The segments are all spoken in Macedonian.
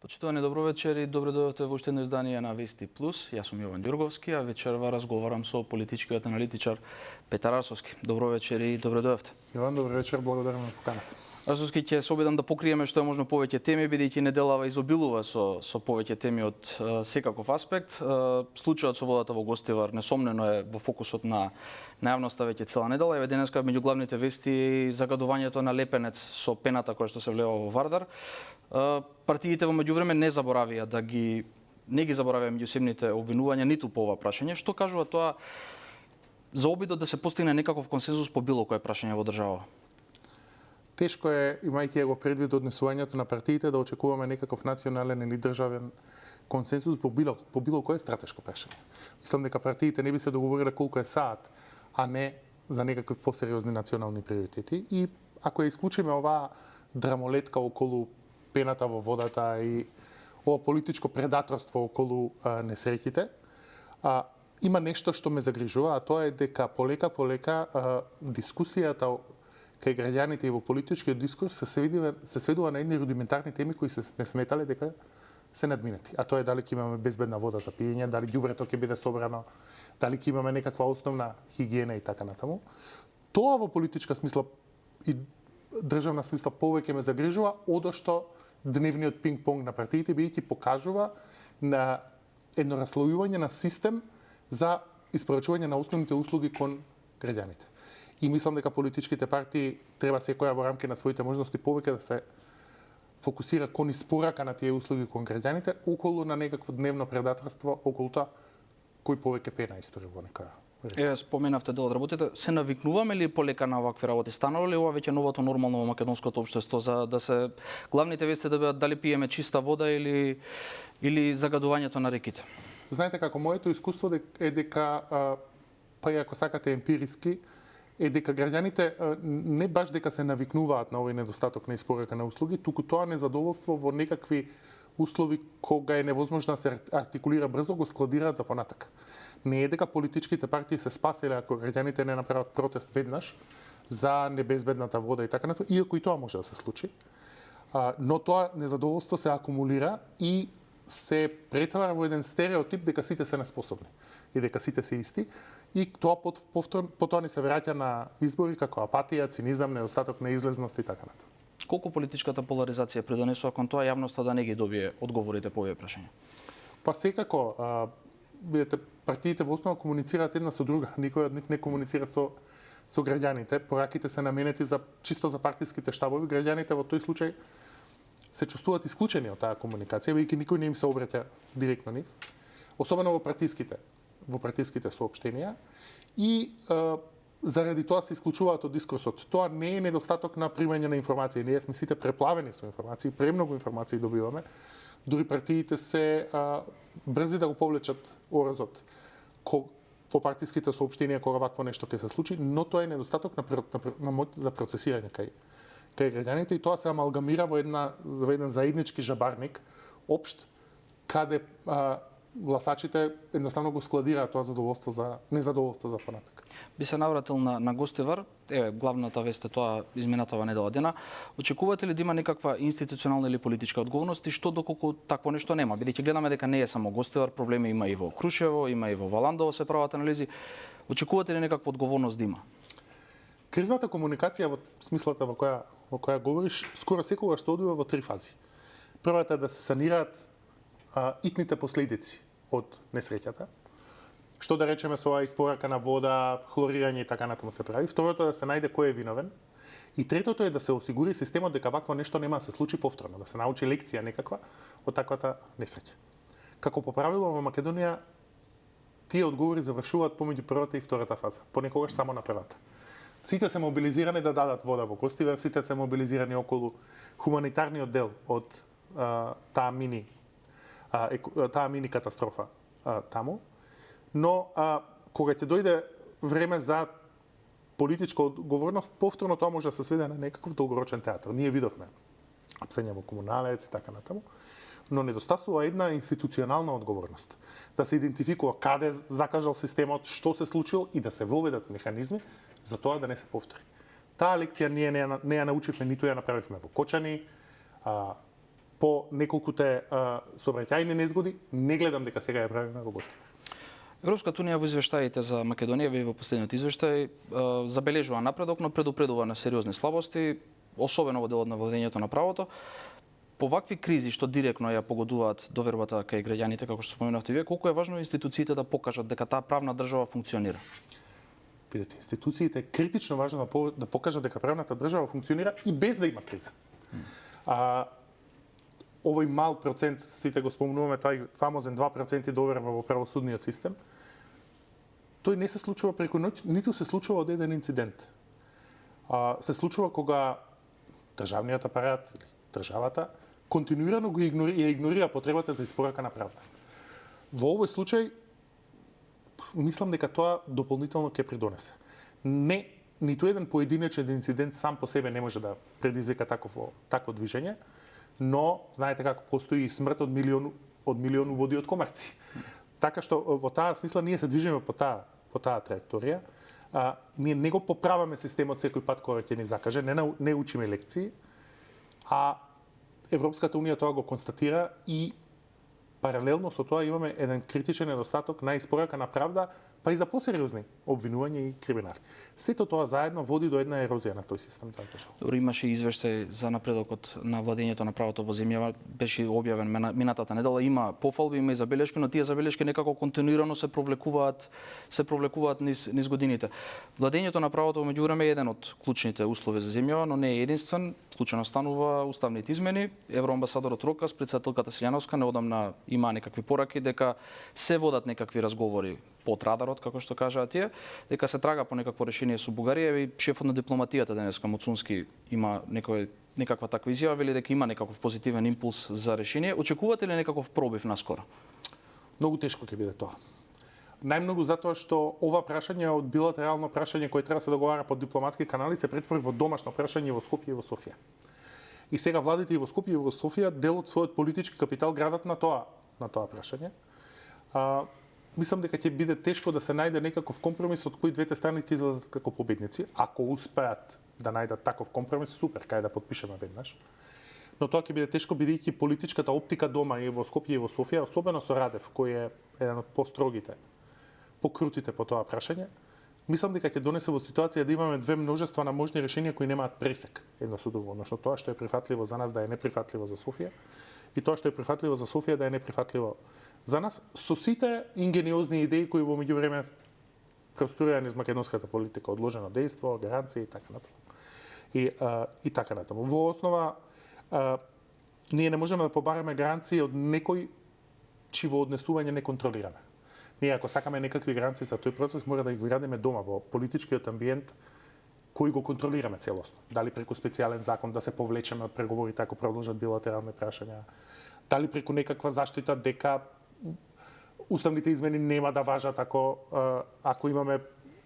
Почитувани добро вечер и добро дојдовте во уште едно издание на Вести Плюс. Јас сум Јован Ѓурговски, а вечерва разговарам со политичкиот аналитичар Петар Арсовски. Добро вечер и добро дојдовте. Јован, добро вечер, благодарам на поканата. Арсовски, ќе се обидам да покриеме што е можно повеќе теми, бидејќи неделава изобилува со повеќе теми од секаков аспект. Случајот со водата во Гостивар несомнено е во фокусот на јавноста веќе цела недела. Еве денеска меѓу главните вести загадувањето на лепенец со пената која што се влева во Вардар. Партиите во меѓувреме не ги заборавија меѓусебните обвинувања ниту по ова прашање. Што кажува тоа за обидот да се постигне некаков консензус по било кое прашање во држава? Тешко е, имајќи го предвид однесувањето на партиите, да очекуваме некаков национален или државен консензус по било кое стратешко прашање. Мислам дека партиите не би се договориле колку е саат, а не за некакви посериозни национални приоритети. И ако ја исклучиме оваа драмолетка околу пената во водата и ова политичко предаторство околу несреќите, има нешто што ме загрижува, а тоа е дека полека дискусијата кај граѓаните и во политичкиот дискурс се сведува на едни рудиментарни теми кои се сметале дека се надминати. А тоа е дали ќе имаме безбедна вода за пиење, дали ѓубрето ќе биде собрано, дали ќе имаме некаква основна хигиена и така натаму. Тоа во политичка смисла и државна смисла повеќе ме загрижува одошто дневниот пинг-понг на партиите, бидејќи покажува на едно раслојување на систем за испорачување на основните услуги кон граѓаните. И мислам дека политичките партии треба секоја во рамки на своите можности повеќе да се фокусира кон испорака на тие услуги кон граѓаните, околу на некакво дневно предаторство, околу тоа кој повеќе пена историја во некоја. Споменавте дел од работите. Се навикнуваме ли полека на овакви работи? Станува ли ова веќе новото нормално во македонското општество за да се главните вести да бидат дали пиеме чиста вода или загадувањето на реките? Знаете како моето искуство е дека па и ако сакате емпириски, е дека граѓаните не баш дека се навикнуваат на овој недостаток на испорака на услуги, туку тоа незадоволство во некакви услови кога е невозможно да се артикулира брзо, го складираат за понатак. Не е дека политичките партии се спаселе ако граѓаните не направат протест веднаш за небезбедната вода и така натаму, иако и тоа може да се случи. Но тоа незадоволство се акумулира и се претвара во еден стереотип дека сите се неспособни и дека сите се исти, и тоа потоа ни се враќа на избори како апатија, цинизам, недостаток на излезност и така натаму. Колку политичката поларизација придонесува кон тоа јавноста да не ги добие одговорите по овие прашања? Па секако, видите, партиите во основа комуницираат една со друга, никој од нив не комуницира со граѓаните, пораките се наменети чисто за партиските штабови, граѓаните во тој случај се чувствуваат исклучени од таа комуникација, бидејќи никој не им се обраќа директно нив, особено во партиските соопштенија, и заради тоа се исклучуваат од дискурсот. Тоа не е недостаток на примање на информации. Ние сме сите преплавени со информации, премногу информации добиваме. Дури партиите се брзи да го повлечат оразот во партиските соопштенија кога вакво нешто ќе се случи, но тоа е недостаток на моќ за процесирање кај граѓаните, и тоа се амалгамира во еден заеднички жабарник, општ, каде гласачите едноставно го складираат тоа незадоволство за понатак. Би се навратил на Гостивар, главната вест е тоа изминатава недела дена. Очекувате ли да има некаква институционална или политичка одговорност и што доколку такво нешто нема? Бидејќи гледаме дека не е само Гостивар, проблеми има и во Крушево, има и во Валандово, се прават анализи. Очекувате ли некаква одговорност да има? Кризната комуникација во смислата во која говориш, скоро секогаш се одвива во три фази. Првата е да се санираат итните последици од несреќата, што да речеме со оваа испорака на вода, хлорирање и така натаму се прави. Второто е да се најде кој е виновен. И третото е да се осигури системот дека вакво нешто нема да се случи повторно, да се научи лекција некаква од таквата несреќа. Како по правило во Македонија тие одговори завршуваат помеѓу првата и втората фаза, понекогаш само на првата. Сите се мобилизирани да дадат вода во Гостивар, сите се мобилизирани околу хуманитарниот дел од таа мини катастрофа таму. Но кога ќе дојде време за политичка одговорност, повторно тоа може да се сведе на некаков долгорочен театар. Ние видовме апсење во комуналец и така натаму, но недостасува една институционална одговорност. Да се идентификува каде закажал системот, што се случило и да се воведат механизми за тоа да не се повтори. Таа лекција ние не ја научивме, ниту ја направивме во Кочани, по неколкуте сообраќајни незгоди, не гледам дека сега е правилна во Гостивар. Европската унија во извештаите за Македонија во последниот извештај забележува напредок, но предупредува на сериозни слабости, особено во делот на владењето на правото. По вакви кризи што директно ја погодуваат довербата кај граѓаните, како што споменавте вие, колку е важно институциите да покажат дека таа правна држава функционира? Видете, институциите е критично важно да покажат дека правната држава функционира и без да има криза. Овој мал процент, сите го спомнуваме, тај фамозен 2% доверба во правосудниот систем, тој не се случува преку ноќ, ниту се случува од еден инцидент. Се случува кога државниот апарат или државата континуирано ја игнорира потребата за испорака на правда. Во овој случај, мислам дека тоа дополнително ќе придонесе. Не, ниту еден поединечен инцидент сам по себе не може да предизвика такво движење, но знаете како постои и смрт од милион убоди од комарци. Така што во таа смисла ние се движиме по таа траекторија. Ние не го поправаме системот секој пат кога ќе ни закаже, не учиме лекции, а Европската унија тоа го констатира и паралелно со тоа имаме еден критичен недостаток на испорака на правда, па и за посериозни обвинувања и криминали. Сето тоа заедно води до една ерозија на тој систем, за жал. Дори имаше извештај за напредокот на владењето на правото во земјава, беше објавен минатата недела, има пофалби, има и забелешки, но тие забелешки некако континуирано се провлекуваат низ годините. Владењето на правото во меѓувреме е еден од клучните услови за земјава, но не е единствен. Клучено станува уставните измени. Евроамбасадорот Рокас, председателката Силјановска неодамна има некакви пораки дека се водат некакви разговори под радарот, како што кажаа тие, дека се трага по некакво решение со Бугарија и шефот на дипломатијата денеска Муцунски има некаква таква изјава, вели дека има некаков позитивен импулс за решение. Очекувате ли некаков пробив наскоро? Многу тешко ќе биде тоа. Најмногу затоа што ова прашање од билатерално прашање кој треба се договара по дипломатски канали се претвори во домашно прашање во Скопје и во Софија. И сега владите и во Скопје и во Софија дел од својот политички капитал градат на тоа прашање. Мислам дека ќе биде тешко да се најде некаков компромис од кој двете страни ќе излезат како победници. Ако успеат да најдат таков компромис, супер, кај да подпишеме веднаш. Но тоа ќе биде тешко бидејќи политичката оптика дома и во Скопје и во Софија, особено со Радев, кој е еден од построгите, покрутите по тоа прашање, мислам дека ќе донесе во ситуација да имаме две множества на можни решенија кои немаат пресек едно со друго, односно тоа што е прифатливо за нас да е неприфатливо за Софија и тоа што е прифатливо за Софија да е неприфатливо за нас, со сите ингениозни идеи кои во меѓувреме просторија низ македонската политика, одложено дејство, гаранции и така натаму. И така натаму. Во основа ние не можеме да побараме гаранции од некој чиво однесување не контролираме. Ние ако сакаме некакви гаранции за тој процес, мора да ги градиме дома во политичкиот амбиент кој го контролираме целосно. Дали преку специјален закон да се повлечеме од преговорите ако продолжат билатерални прашања, дали преку некаква заштита дека уставните измени нема да важат ако имаме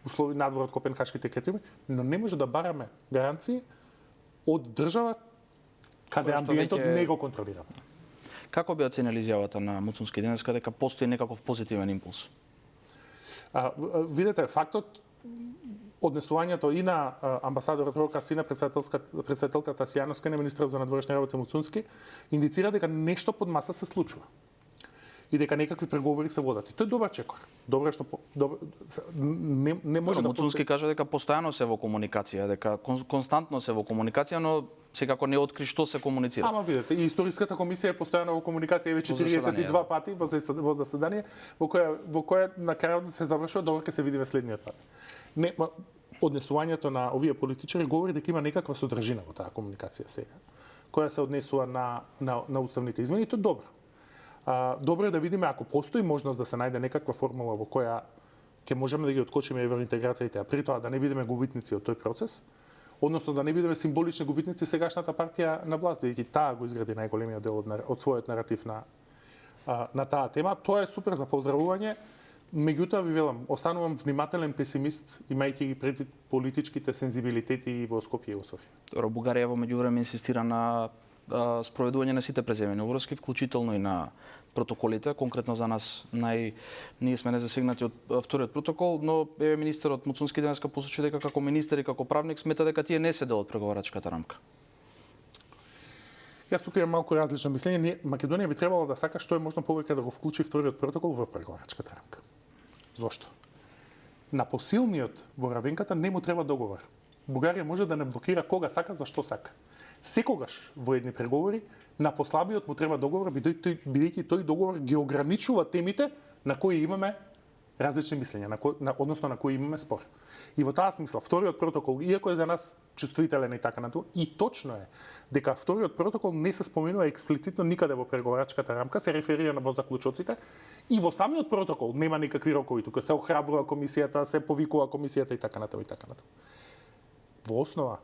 услови надвор од Копенхашките критериуми, но не може да бараме гаранции од држава каде амбиентот не го контролира. Како би оценили изјавата на Муцунски денеска дека постои некаков позитивен импулс? Видете, фактот однесувањето и на амбасадорот Рокас и на председателката Сијановска и на министерот за надворешни работи Муцунски индицира дека нешто под маса се случува и дека некакви преговори се водат. И тој е добар чекор. Добро што не може да Муцунски кажа дека постојано се во комуникација, дека константно се во комуникација, но секако не откри што се комуницира. Ама видете, и историската комисија е постојано во комуникација веќе 42 пати во заседание, во која на крајот се завршува додека се видиме следниот пат. Не, однесувањето на овие политичари говори дека има некаква содржина во таа комуникација сега, која се однесува на уставните измени, и тоа е добро. Добро е да видиме ако постои можност да се најде некаква формула во која ќе можеме да ги откочиме евроинтеграциите, а при тоа да не бидеме губитници од тој процес, односно да не бидеме символични губитници сегашната партија на власт, бидејќи таа го изгради најголемиот дел од својот наратив на таа тема. Тоа е супер за поздравување. Меѓутоа ви велам, останувам внимателен песимист, имајќи ги предвид политичките сензибилитети во Скопје и во Софија. Бугарија во меѓувреме инсистира на спроведување на сите преземени обврски, вклучително и на протоколите. Конкретно за нас ние сме незасегнати од вториот протокол, но министерот Муцунски денеска посочи дека како министер и како правник смета дека тие не се дел од преговарачката рамка. Јас тука имам малку различно мислење. Македонија би требало да сака што е можно повеќе да го вклучи вториот протокол во преговарачката рамка. Зошто? На посилниот во равенката не му треба договор. Бугарија може да не блокира кога сака, за што сака. Секогаш во едни преговори на послабиот му треба договор, бидејќи тој договор ги ограничува темите на кои имаме различни мислења, односно на кои имаме спор. И во таа смисла, вториот протокол, иако е за нас чувствителен и така натаму, и точно е дека вториот протокол не се споменува експлицитно никаде во преговарачката рамка, се реферира на во заклучоците, и во самиот протокол нема никакви рокови, тука се охрабрува комисијата, се повикува комисијата и така натаму и така натаму. Во основа,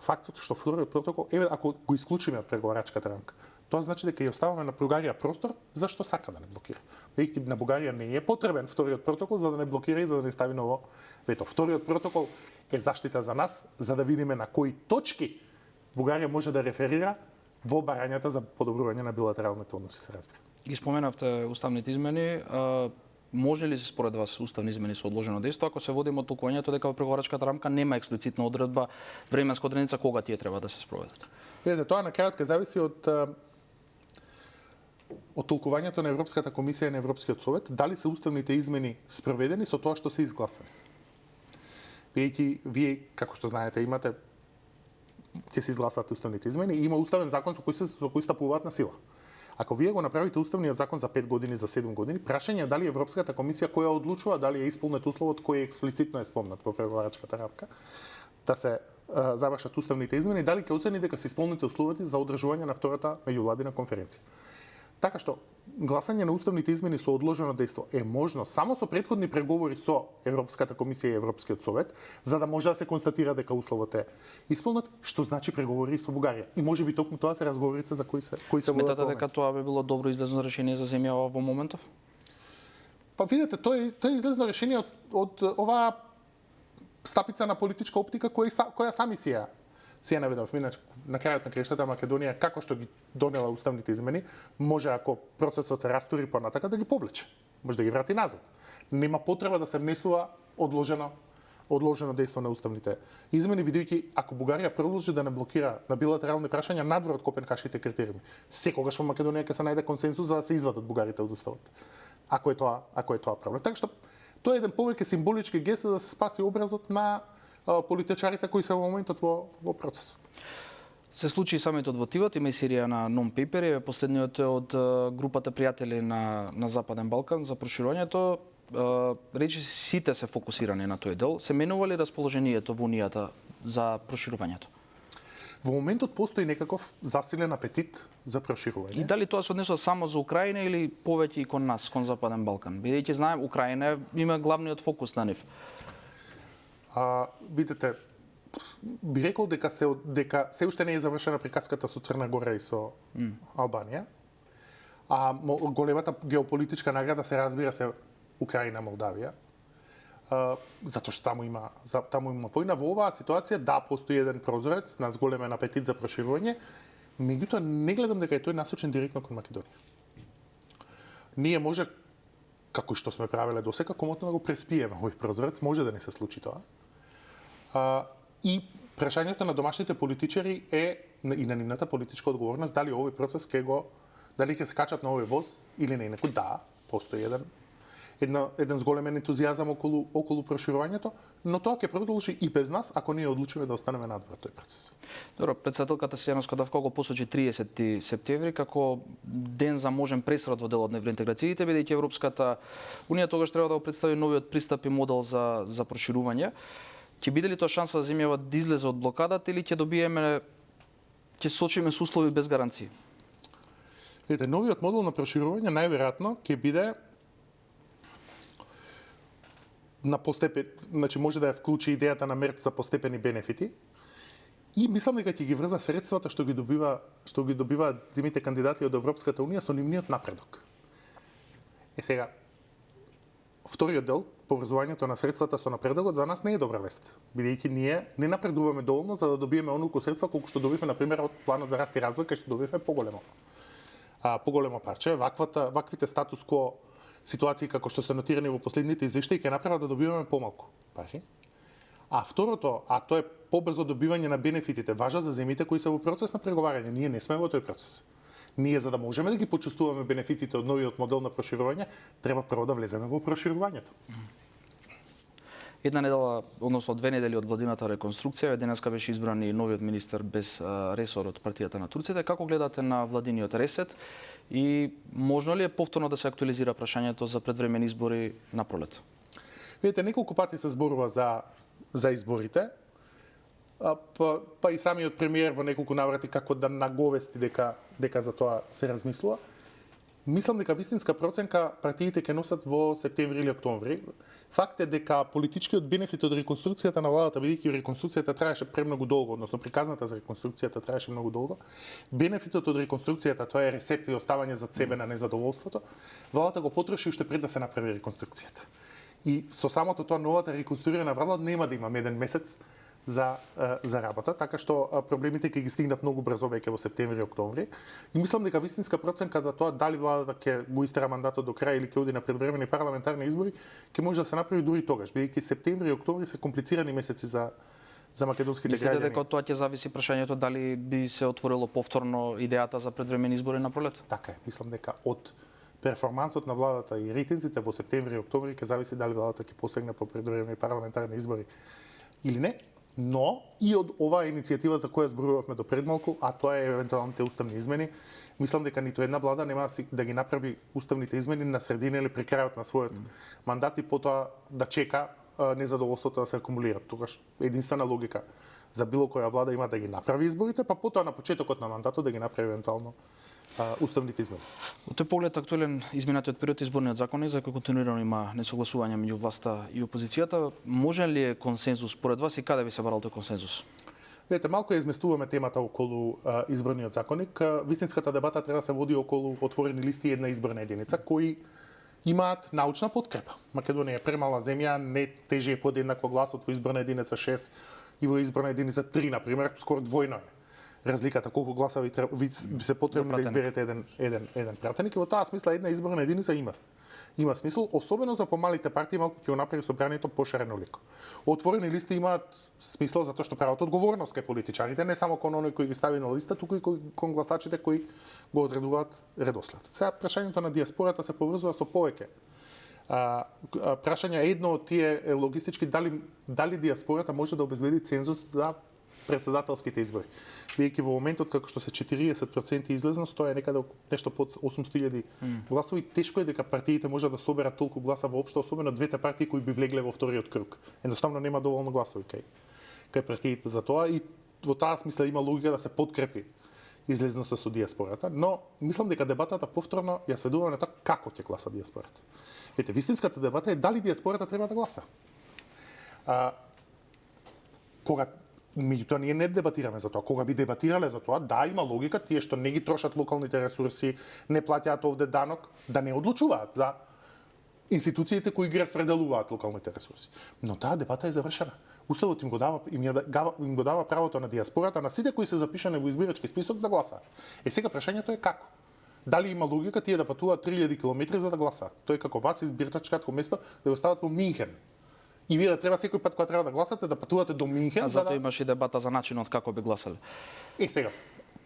фактот што вториот протокол, ако го исклучиме од преговарачката рамка, тоа значи дека ја оставаме на Бугарија простор за што сака да не блокира. Бидејќи на Бугарија не е потребен вториот протокол за да не блокира и за да не стави ново вето. Вториот протокол е заштита за нас, за да видиме на кои точки Бугарија може да реферира во барањата за подобрување на билатералните односи, се разбира. Ги споменавте уставните измени. Може ли се според вас уставни измени со одложено дејство ако се водиме од толкувањето дека во преговарачката рамка нема експлицитна одредба, временска одредница кога тие треба да се спроведат? Видете, тоа на крајот ќе зависи од толкувањето на Европската комисија и на Европскиот совет, дали се уставните измени спроведени со тоа што се изгласани. Бидејќи вие, како што знаете, имате ќе се изгласат уставните измени и има уставен закон со кој стапуваат на сила. Ако вие го направите уставниот закон за 5 години, за 7 години, прашање е дали Европската комисија која одлучува дали е исполнет условот кој експлицитно е спомнат во преговарачката рамка да се завршат уставните измени, дали ќе оцени дека се исполните условите за одржување на втората меѓувладина конференција. Така што гласање на уставните измени со одложено дејство е можно само со претходни преговори со Европската комисија и Европскиот совет, за да може да се констатира дека условот е исполнет, што значи преговори со Бугарија. И можеби токму тоа се разговорите за кои се Сметате дека тоа би било добро излезно решение за земјава во моментов? Па видете, тоа е излезно решение од оваа стапица на политичка оптика која сами си ја наведов. Иначе, на крајот на краиштата Македонија, како што ги донела уставните измени, може ако процесот се растури понатака да ги повлече. Може да ги врати назад. Нема потреба да се внесува одложено дејство на уставните измени, бидејќи ако Бугарија продолжи да не блокира на билатерални прашања надвор од Копенхашките критериуми, секогаш во Македонија ќе се најде консенсус за да се извадат бугарите од уставот. Ако е тоа проблем. Така што тоа е еден повеќе символички гест да се спаси образот на политичарица кои се во моментот во процесот. Се случи самитот во Тивот, има и серија на нон-пейпери, последниот е од групата пријатели на Западен Балкан за проширувањето. Речи сите се фокусирани на тој дел. Се менува ли расположението во Унијата за проширувањето? Во моментот постои некаков засилен апетит за проширување. И дали тоа се однесува само за Украина или повеќе и кон нас, кон Западен Балкан? Бидејќи знаем Украина има главниот фокус на нив. Видете, би рекол дека се уште не е завршена приказката со Црна Гора и со Албанија. Големата геополитичка награда се разбира се Украина, Молдавија. Затоа што таму има војна. Во оваа ситуација да постои еден прозорец на зголемен апетит за проширување, меѓутоа не гледам дека е тој насочен директно кон Македонија. Ние може, како што сме правеле досека, комотно да го преспиеме овој прозорец, може да не се случи тоа. И прашањето на домашните политичари е и на нивната политичка одговорност дали овој процес дали ќе се качат на овој воз или не. Да, постои еден зголемен ентузијазам околу проширувањето, но тоа ќе продолжи и без нас ако ние одлучиме да останеме надвор тој процес. Добро, претседателката Силјана Скодавка го посочи 30 септември како ден за можен пресрод во делот на евроинтеграциите, бидејќи Европската Унија тогаш треба да го представи новиот пристап и модел за проширување. Ќе биде ли тоа шанса за земјава да излезе од блокадата или ќе сочиме со услови без гаранции? Видете, новиот модел на проширување најверојатно ќе биде на постепен, значи може да ја вклучи идејата на мерт за постепени бенефити и мислам дека ќе ги врза средствата што ги добиваат земјите кандидати од Европската Унија со нивниот напредок. Сега вториот дел, поврзувањето на средствата со напредокот за нас не е добра вест, бидејќи ние не напредуваме доволно за да добиеме онолку средства колку што добивме на пример од планот за раст и развој, кај што добивме поголемо парче. Ваквите статус кво ситуации како што се нотирани во последните извештаи ќе направат да добиваме помалку пари. А второто, а тоа е побрзо добивање на бенефитите, важат за земјите кои се во процес на преговарање. Ние не сме во тој процес. Ние, за да можеме да ги почувствуваме бенефитите од новиот модел на проширување, треба прво да влеземе во проширувањето. Една недела, односно 2 недели од владината реконструкција, денеска беше избран и новиот министер без ресор од партијата на турците. Како гледате на владиниот ресет и можно ли е повторно да се актуализира прашањето за предвремени избори на пролет? Видите, неколку пати се зборува за изборите, па и самиот премиер во неколку наврати како да наговести дека за тоа се размислува. Мислам дека вистинска проценка партиите ќе носат во септември или октомври. Факт е дека политичкиот бенефит од реконструкцијата на владата, бидејќи реконструкцијата траеше премногу долго, односно приказната за реконструкцијата траеше многу долго, бенефитот од реконструкцијата, тоа е ресет и оставање за себе на незадоволството, владата го потроши уште пред да се направи реконструкцијата. И со самото тоа новата реконструирана влада нема да има еден месец за работа, така што проблемите ќе ги стигнат многу брзо веќе во септември и октомври. И мислам дека вистинска проценка за тоа дали владата ќе го истера мандатот до крај или ќе оди на предвремени парламентарни избори, ќе може да се направи дури тогаш, бидејќи септември и октомври се комплицирани месеци за македонските граѓани. Мислите дека од тоа ќе зависи прашањето дали би се отворило повторно идејата за предвремени избори на пролет? Така е, мислам дека од перформансот на владата и рейтинзите во септември и октомври ќе зависи дали владата ќе постигне по предвремени парламентарни избори или не. Но и од оваа иницијатива за која зборувавме до пред малку, а тоа е евентуалните уставни измени, мислам дека ниту една влада нема да ги направи уставните измени на средина или при крајот на својот мандат и потоа да чека незадоволството да се акумулира. Тогаш единствена логика за било која влада има да ги направи изборите, па потоа на почетокот на мандатот да ги направи евентуално уставните измени. Од тој поглед актуелен изминатиот период изборниот закон за кој континуирано има несогласување меѓу власта и опозицијата. Можен ли е консензус според вас и каде би се барал тој консензус? Видете, малку ја изместуваме темата околу изборниот законник. Вистинската дебата треба да се води околу отворени листи и една изборна единица кои имаат научна подкрепа. Македонија е премала земја, не тежи е подеднакво гласот во изборна единица 6 и во изборна единица 3, например, скоро двојно е разликата колку гласа ви се потребни да изберете еден пратеник. И во таа смисла една изборна единица има смисол, особено за помалите партии, малку ќе го направи собранието пошарено лико. Отворени листи имаат смисол затоа што прават одговорност кај политичарите, не само кон оној кој ги стави на листа, туку и кон гласачите кои го одредуваат редослед. Сега прашањето на диаспората се поврзува со повеќе прашања. Едно од тие е логистички дали диаспората може да обезбеди цензус за председателските избори. Бидејќи во моментот како што се 40% излезност, тоа е некаде нешто под 800.000 гласови, тешко е дека партиите може да соберат толку гласа воопшто, особено двете партии кои би влегле во вториот круг. Едноставно нема доволно гласови кај партиите за тоа и во таа смисла има логика да се подкрепи излезноста со диаспората, но мислам дека дебатата повторно ја сведува на тоа како ќе гласа диаспората. Ете, вистинската дебата е дали диаспората треба да гласа. Меѓутоа ние не дебатираме за тоа. Кога би дебатирале за тоа, да, има логика тие што не ги трошат локалните ресурси, не плаќаат овде данок, да не одлучуваат за институциите кои ги распределуваат локалните ресурси. Но таа дебата е завршена. Уставот им го дава правото на диаспората, на сите кои се запишани во избирачки список да гласаат. Сега прашањето е како? Дали има логика тие да патуваат 3000 км за да гласаат? Тој како вас избирачкото место да го стават во Минхен. И вие да треба секој пат кога треба да гласате да патувате до Минхен. А затоа имаше и дебата за начинот како би гласале. Сега,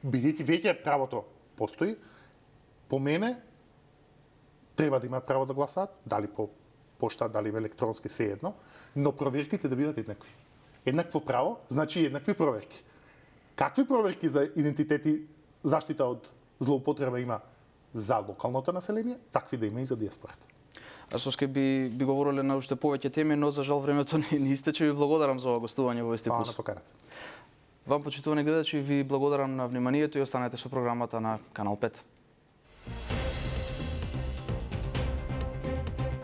бидејќи веќе правото постои, по мене треба да имаат право да гласаат, дали по пошта, дали електронски, се едно, но проверките да бидат еднакви. Еднакво право значи еднакви проверки. Какви проверки за идентитет и заштита од злоупотреба има за локалното население, такви да има и за диаспората. А Соски би говореле на уште повеќе теми, но за жал времето ни истече. Ви благодарам за ова гостување во Вести Плюс. Вам, почитувани гледачи, ви благодарам на вниманието и останете со програмата на Канал 5.